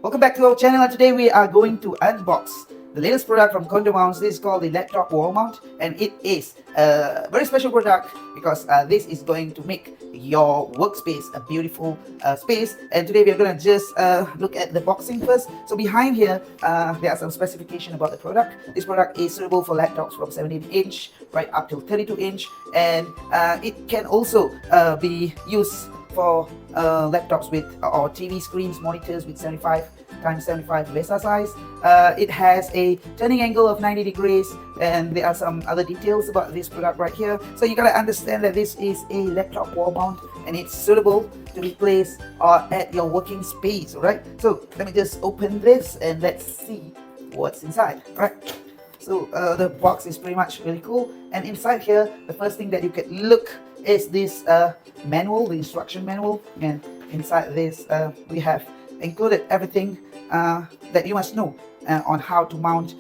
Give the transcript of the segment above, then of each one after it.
Welcome back to our channel, and today we are going to unbox the latest product from CondoMounts. This is called the laptop wall mount, and it is a very special product because this is going to make your workspace a beautiful space. And today we are going to just look at the boxing first. So behind here there are some specification about the product. This product is suitable for laptops from 17-inch right up till 32-inch, and it can also be used for laptops with or TV screens, monitors with 75x75 VESA size. It has a turning angle of 90 degrees, and there are some other details about this product right here. So you gotta understand that this is a laptop wall mount, and it's suitable to be placed at your working space. Alright, so let me just open this and let's see what's inside. Alright, so the box is pretty much really cool, and inside here the first thing that you can look is this manual, the instruction manual. And inside this we have included everything that you must know on how to mount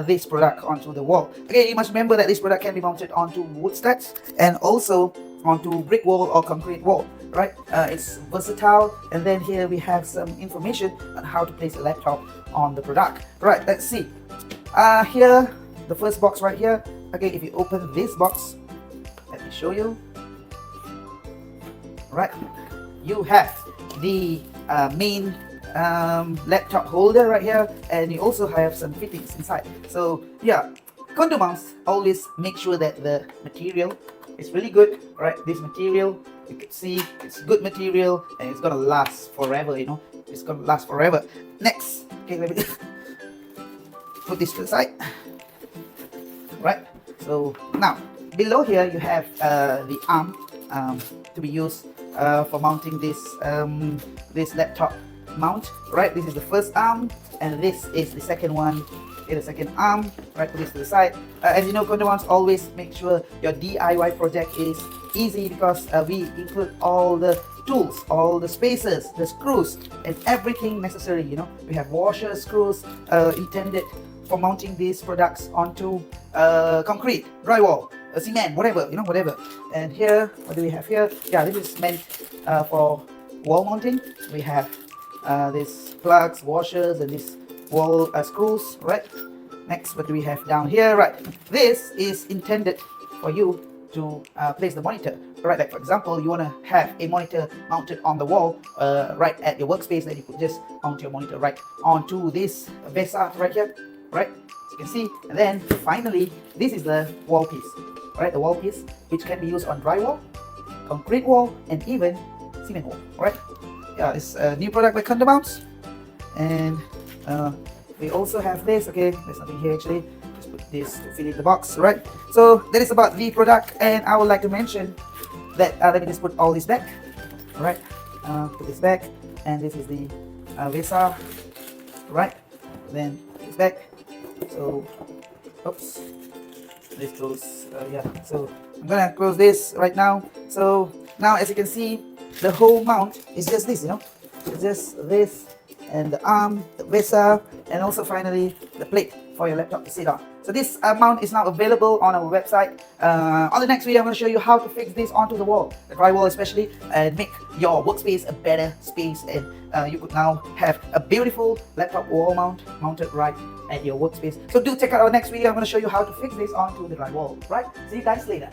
this product onto the wall. Okay, you must remember that this product can be mounted onto wood studs and also onto brick wall or concrete wall, right? It's versatile. And then here we have some information on how to place a laptop on the product. Right, let's see. Here, the first box right here. Okay, if you open this box, let me show you. Right, you have the main laptop holder right here, and you also have some fittings inside. So yeah, CondoMounts always make sure that the material is really good. Right, this material, you can see it's good material and it's gonna last forever. You know, it's gonna last forever. Next, okay, let me put this to the side. Right, so now below here you have the arm to be used for mounting this this laptop mount. Right, this is the first arm, and this is the second one. Okay, the second arm. Right, put this to the side. As you know, CondoMounts always make sure your DIY project is easy because we include all the tools, all the spacers, the screws, and everything necessary. You know, we have washer screws intended for mounting these products onto concrete, drywall, cement, whatever, you know, whatever. And here, what do we have here? Yeah, this is meant for wall mounting. We have these plugs, washers, and these wall screws. Right, next, what do we have down here? Right, this is intended for you to place the monitor. Right, like for example, you want to have a monitor mounted on the wall right at your workspace, then you could just mount your monitor right onto this VESA right here. Right, as you can see. And then finally, this is the wall piece. Right, the wall piece which can be used on drywall, concrete wall, and even cement wall. Right, yeah, it's a new product by CondoMounts. And we also have this. Okay, there's nothing here actually. Just put this to fill in the box. Right, so that is about the product, and I would like to mention that let me just put all this back. Right, put this back, and this is the VESA. Right, then this back. So, oops, this goes, yeah, so I'm gonna close this right now. So now, as you can see, the whole mount is just this, you know, it's just this, and the arm, the VESA, and also finally the plate for your laptop to sit on. So this mount is now available on our website. On the next video, I'm going to show you how to fix this onto the wall, the drywall especially, and make your workspace a better space. And you could now have a beautiful laptop wall mount mounted right at your workspace. So do check out our next video. I'm going to show you how to fix this onto the drywall. Right? See you guys later.